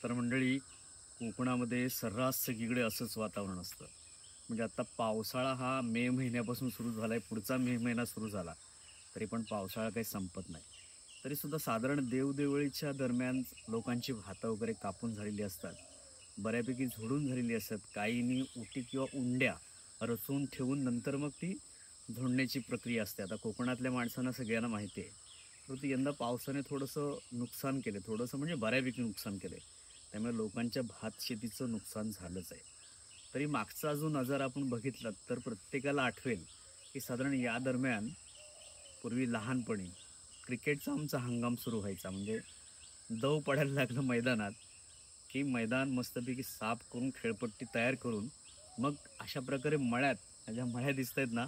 तर मंडळी, कोकणामध्ये सर्रास सगळीकडे असंच वातावरण असतं. म्हणजे आता पावसाळा हा मे महिन्यापासून सुरू झाला आहे, पुढचा मे महिना सुरू झाला तरी पण पावसाळा काही संपत नाही. तरीसुद्धा साधारण देवदेवळीच्या दरम्यान लोकांची भातं वगैरे कापून झालेली असतात, बऱ्यापैकी झोडून झालेली असतात. काहींनी उटी किंवा उंड्या रचून ठेवून नंतर मग ती झोडण्याची प्रक्रिया असते. आता कोकणातल्या माणसांना सगळ्यांना माहिती आहे, परंतु यंदा पावसाने थोडंसं नुकसान केलं, थोडंसं म्हणजे बऱ्यापैकी नुकसान केलं. त्यामुळे लोकांच्या भात शेतीचं नुकसान झालंच आहे. तरी मागचा जो नजारा आपण बघितला तर प्रत्येकाला आठवेल की साधारण या दरम्यान पूर्वी लहानपणी क्रिकेटचा आमचा हंगाम सुरू व्हायचा. म्हणजे दव पडायला लागलं मैदानात की मैदान मस्तपैकी साफ करून खेळपट्टी तयार करून मग अशा प्रकारे मळ्यात ज्या मळ्या दिसत आहेत ना,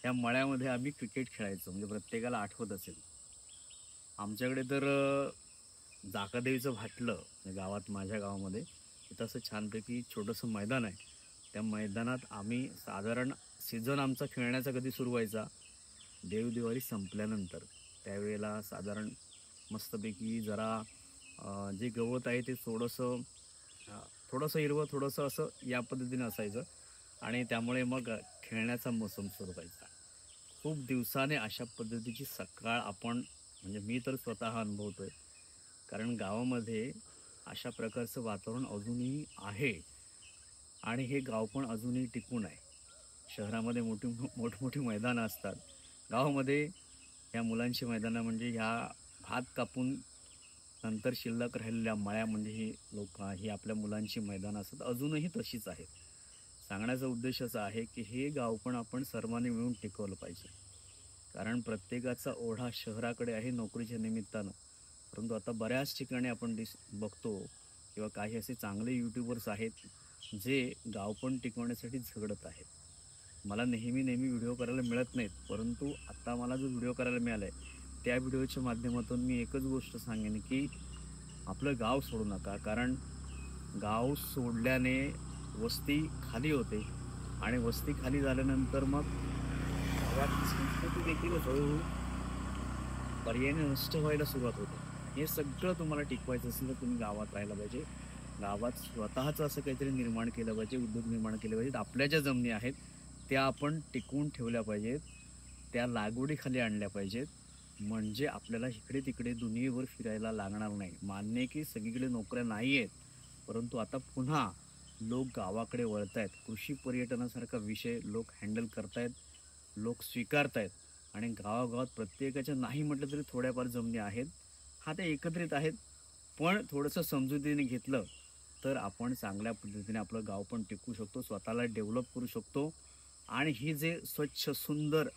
त्या मळ्यामध्ये आम्ही क्रिकेट खेळायचो. म्हणजे प्रत्येकाला आठवत असेल आमच्याकडे तर जाकादेवीचं भाटलं म्हणजे गावात, माझ्या गावामध्ये तिथं असं छानपैकी छोटंसं मैदान आहे. त्या मैदानात आम्ही साधारण सीझन आमचा खेळण्याचा कधी सुरू व्हायचा, देवदिवाळी संपल्यानंतर. त्यावेळेला साधारण मस्तपैकी जरा जे गवत आहे ते थोडंसं थोडंसं हिरवं, थोडंसं असं या पद्धतीनं असायचं आणि त्यामुळे मग खेळण्याचा मोसम सुरू व्हायचा. खूप दिवसाने अशा पद्धतीची सकाळ आपण, म्हणजे मी तर स्वतः अनुभवतोय. कारण गावामध्ये अशा प्रकारचं वातावरण अजूनही आहे आणि हे गाव पण अजूनही टिकून आहे. शहरामध्ये मोठमोठी मैदानं असतात, गावामध्ये या मुलांची मैदानं म्हणजे ह्या भात कापून नंतर शिल्लक राहिलेल्या मळ्या, म्हणजे ही आपल्या मुलांची मैदानं असतात, अजूनही तशीच आहेत. सांगण्याचा उद्देश असा आहे की हे गाव पण आपण सर्वांनी मिळून टिकवलं पाहिजे. कारण प्रत्येकाचा ओढा शहराकडे आहे नोकरीच्या निमित्तानं. परंतु आता बऱ्याच ठिकाणी आपण बघतो किंवा काही असे चांगले यूट्यूबर्स आहेत जे गाव पण टिकवण्यासाठी झगडत आहेत. मला नेहमी व्हिडिओ करायला मिळत नाहीत, परंतु आता मला जो व्हिडिओ करायला मिळाला आहे त्या व्हिडिओच्या माध्यमातून मी एकच गोष्ट सांगेन की आपलं गाव सोडू नका. कारण गाव सोडल्याने वस्ती खाली होते आणि वस्ती खाली झाल्यानंतर मग गावात संस्कृती देखील हळूहळू पर्यायाने नष्ट व्हायला सुरुवात होते. हे सगळं तुम्हाला टिकवायचं असेल तर तुम्ही गावात राहायला पाहिजे. गावात स्वतःचं असं काहीतरी निर्माण केलं पाहिजे, उद्योग निर्माण केले पाहिजेत. आपल्या ज्या जमिनी आहेत त्या आपण टिकवून ठेवल्या पाहिजेत, त्या लागवडीखाली आणल्या पाहिजेत. म्हणजे आपल्याला इकडे तिकडे दुनियेवर फिरायला लागणार नाही. मान्य की सगळीकडे नोकऱ्या नाही आहेत, परंतु आता पुन्हा लोक गावाकडे वळत आहेत. कृषी पर्यटनासारखा विषय लोक हँडल करतायत, लोक स्वीकारतायत आणि गावागावात प्रत्येकाच्या नाही म्हटलं तरी थोड्याफार जमिनी आहेत. हा, त्या एकत्रित आहेत, पण थोडंसं समजुतीने घेतलं तर आपण चांगल्या पद्धतीने आपलं गाव पण टिकू शकतो, स्वतःला डेव्हलप करू शकतो आणि हे जे स्वच्छ, सुंदर,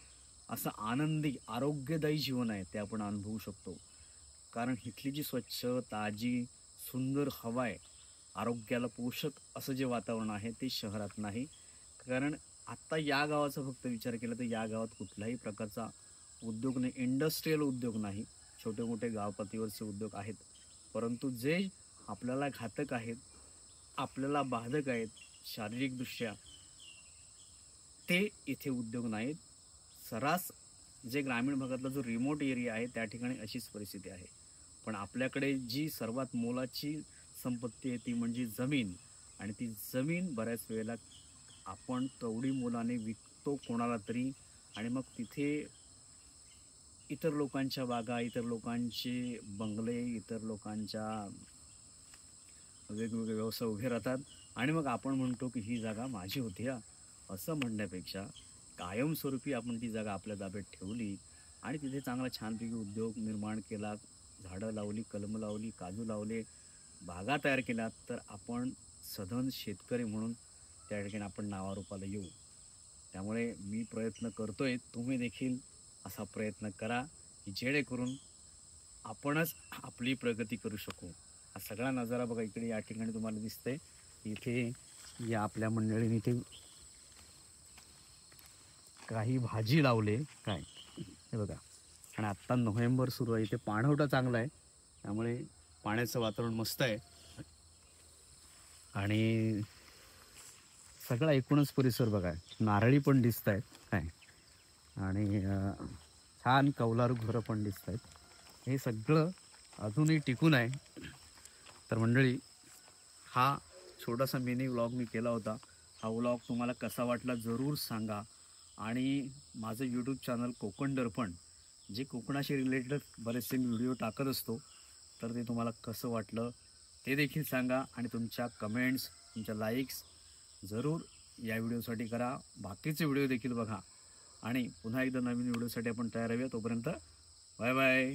असं आनंदी, आरोग्यदायी जीवन आहे ते आपण अनुभवू शकतो. कारण इथली जी स्वच्छ, ताजी, सुंदर हवा आहे, आरोग्याला पोषक असं जे वातावरण आहे ते शहरात नाही. कारण आत्ता या गावाचा फक्त विचार केला तर या गावात कुठल्याही प्रकारचा उद्योग नाही, इंडस्ट्रीयल उद्योग नाही. छोटे मोठे गावपातळीवरचे उद्योग आहेत, परंतु जे आपल्याला घातक आहेत, आपल्याला बाधक आहेत शारीरिकदृष्ट्या, ते इथे उद्योग नाहीत. सर्रास जे ग्रामीण भागातला जो रिमोट एरिया आहे त्या ठिकाणी अशीच परिस्थिती आहे. पण आपल्याकडे जी सर्वात मोलाची संपत्ती आहे ती म्हणजे जमीन. आणि ती जमीन बऱ्याच वेळेला आपण तेवढी मोलाने विकतो कोणाला तरी, आणि मग तिथे इतर लोकांच्या बागा, इतर लोकांचे बंगले, इतर लोकांच्या वेगवेगळे व्यवसाय उभे राहतात आणि मग आपण म्हणतो की ही जागा माझी होती. असं म्हणण्यापेक्षा कायमस्वरूपी आपण ती जागा आपल्या ताब्यात ठेवली आणि तिथे चांगला छानपैकी उद्योग निर्माण केला, झाडं लावली, कलमं लावली, काजू लावले, बागा तयार केल्या, तर आपण सधन शेतकरी म्हणून त्या ठिकाणी आपण नावारूपाला येऊ. त्यामुळे मी प्रयत्न करतोय, तुम्ही देखील असा प्रयत्न करा की जेणेकरून आपणच आपली प्रगती करू शकू. हा सगळा नजारा बघा इकडे या ठिकाणी तुम्हाला दिसतंय. इथे या आपल्या मंडळीने इथे काही भाजी लावले काय, हे बघा. आणि आत्ता नोव्हेंबर सुरू आहे, इथे पाणवठा चांगला आहे, त्यामुळे पाण्याचं वातावरण मस्त आहे आणि सगळा एकूणच परिसर बघा. नारळी पण दिसत आहेत काय, आणि छान कौलारू घरं पण दिसत आहेत. हे सगळं अजूनही टिकून आहे. तर मंडळी, हा छोटासा मिनी व्लॉग मी केला होता. हा व्लॉग तुम्हाला कसा वाटला जरूर सांगा. आणि माझं यूट्यूब चॅनल कोकण दर्पण, जे कोकणाशी रिलेटेड बरेचसे मी व्हिडिओ टाकत असतो, तर ते तुम्हाला कसं वाटलं ते देखील सांगा. आणि तुमच्या कमेंट्स, तुमच्या लाईक्स जरूर या व्हिडिओसाठी करा. बाकीचे व्हिडिओ देखील बघा. आणि पुन्हा एकदा नवीन व्हिडिओसाठी आपण तयार राहूया. तोपर्यंत बाय बाय.